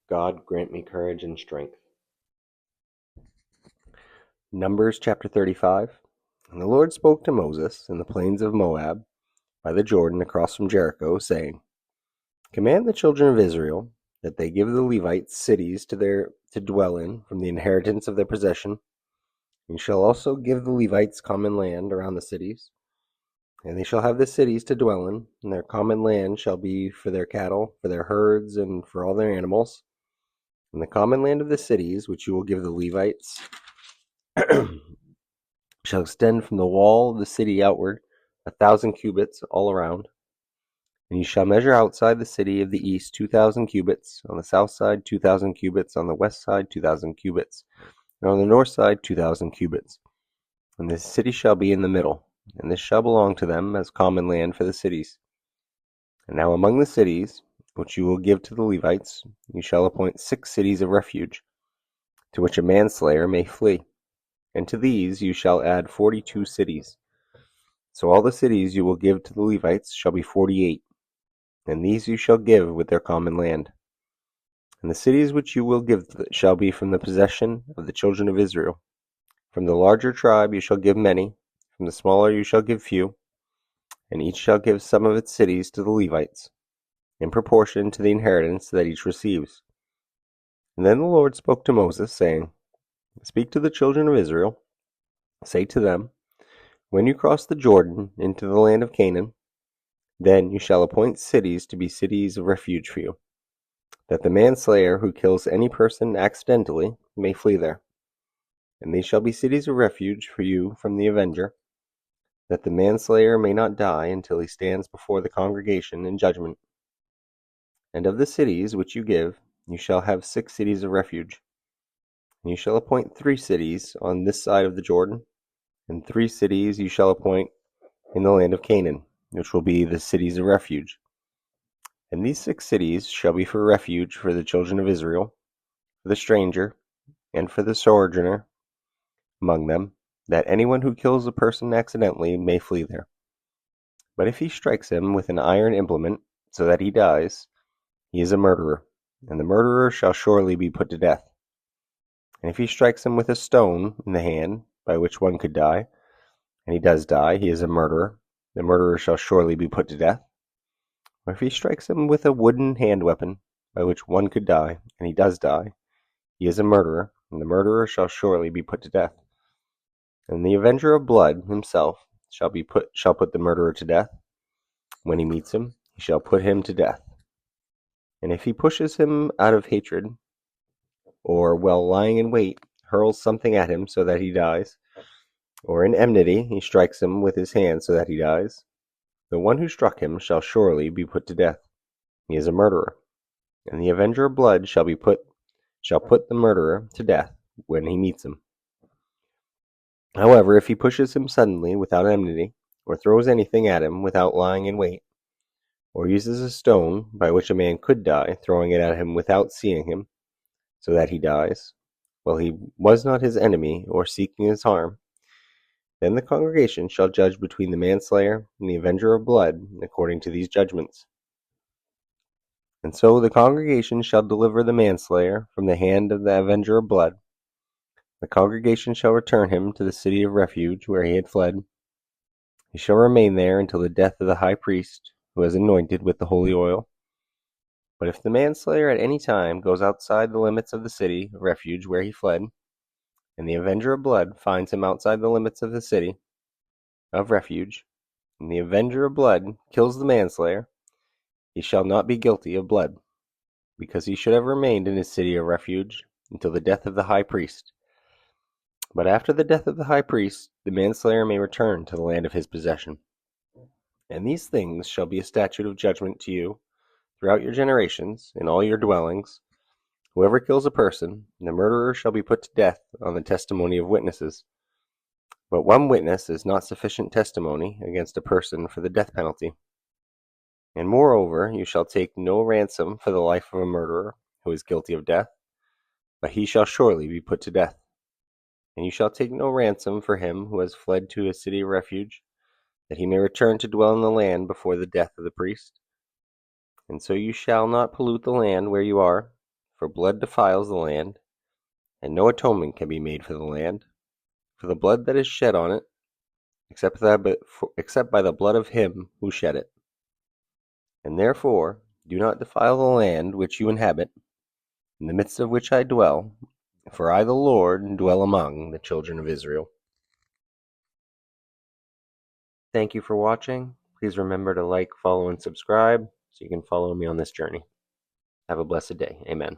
God grant me courage and strength. Numbers chapter 35. And the Lord spoke to Moses in the plains of Moab, by the Jordan across from Jericho, saying, Command the children of Israel that they give the Levites cities to dwell in from the inheritance of their possession. You shall also give the Levites common land around the cities, and they shall have the cities to dwell in, and their common land shall be for their cattle, for their herds, and for all their animals. And the common land of the cities, which you will give the Levites, shall extend from the wall of the city outward 1,000 cubits all around. And you shall measure outside the city of the east 2,000 cubits, on the south side 2,000 cubits, on the west side 2,000 cubits, and on the north side 2,000 cubits. And the city shall be in the middle, and this shall belong to them as common land for the cities. And now among the cities, which you will give to the Levites, you shall appoint 6 cities of refuge, to which a manslayer may flee. And to these you shall add 42 cities. So all the cities you will give to the Levites shall be 48, and these you shall give with their common land. And the cities which you will give shall be from the possession of the children of Israel. From the larger tribe you shall give many, from the smaller you shall give few, and each shall give some of its cities to the Levites, in proportion to the inheritance that each receives. And then the Lord spoke to Moses, saying, Speak to the children of Israel, say to them, When you cross the Jordan into the land of Canaan, then you shall appoint cities to be cities of refuge for you, that the manslayer who kills any person accidentally may flee there. And these shall be cities of refuge for you from the avenger, that the manslayer may not die until he stands before the congregation in judgment. And of the cities which you give, you shall have 6 cities of refuge. And you shall appoint 3 cities on this side of the Jordan, and 3 cities you shall appoint in the land of Canaan, which will be the cities of refuge. And these 6 cities shall be for refuge for the children of Israel, for the stranger, and for the sojourner among them, that anyone who kills a person accidentally may flee there. But if he strikes him with an iron implement, so that he dies, he is a murderer, and the murderer shall surely be put to death. And if he strikes him with a stone in the hand, by which one could die, and he does die, he is a murderer, the murderer shall surely be put to death. Or if he strikes him with a wooden hand weapon, by which one could die, and he does die, he is a murderer, and the murderer shall surely be put to death. And the avenger of blood himself shall put the murderer to death. When he meets him, he shall put him to death. And if he pushes him out of hatred, or while lying in wait, hurls something at him so that he dies, or in enmity he strikes him with his hand so that he dies, the one who struck him shall surely be put to death. He is a murderer. And the avenger of blood shall put the murderer to death when he meets him. However, if he pushes him suddenly without enmity, or throws anything at him without lying in wait, or uses a stone by which a man could die, throwing it at him without seeing him, so that he dies, while he was not his enemy or seeking his harm, then the congregation shall judge between the manslayer and the avenger of blood according to these judgments. And so the congregation shall deliver the manslayer from the hand of the avenger of blood. The congregation shall return him to the city of refuge where he had fled. He shall remain there until the death of the high priest, who is anointed with the holy oil. But if the manslayer at any time goes outside the limits of the city of refuge where he fled, and the avenger of blood finds him outside the limits of the city of refuge, and the avenger of blood kills the manslayer, he shall not be guilty of blood, because he should have remained in his city of refuge until the death of the high priest. But after the death of the high priest, the manslayer may return to the land of his possession. And these things shall be a statute of judgment to you throughout your generations, in all your dwellings. Whoever kills a person, the murderer shall be put to death on the testimony of witnesses. But 1 witness is not sufficient testimony against a person for the death penalty. And moreover, you shall take no ransom for the life of a murderer who is guilty of death, but he shall surely be put to death. And you shall take no ransom for him who has fled to a city of refuge, that he may return to dwell in the land before the death of the priest. And so you shall not pollute the land where you are, for blood defiles the land, and no atonement can be made for the land, for the blood that is shed on it, except by the blood of him who shed it. And therefore do not defile the land which you inhabit, in the midst of which I dwell, for I the Lord dwell among the children of Israel. Thank you for watching. Please remember to like, follow, and subscribe so you can follow me on this journey. Have a blessed day. Amen.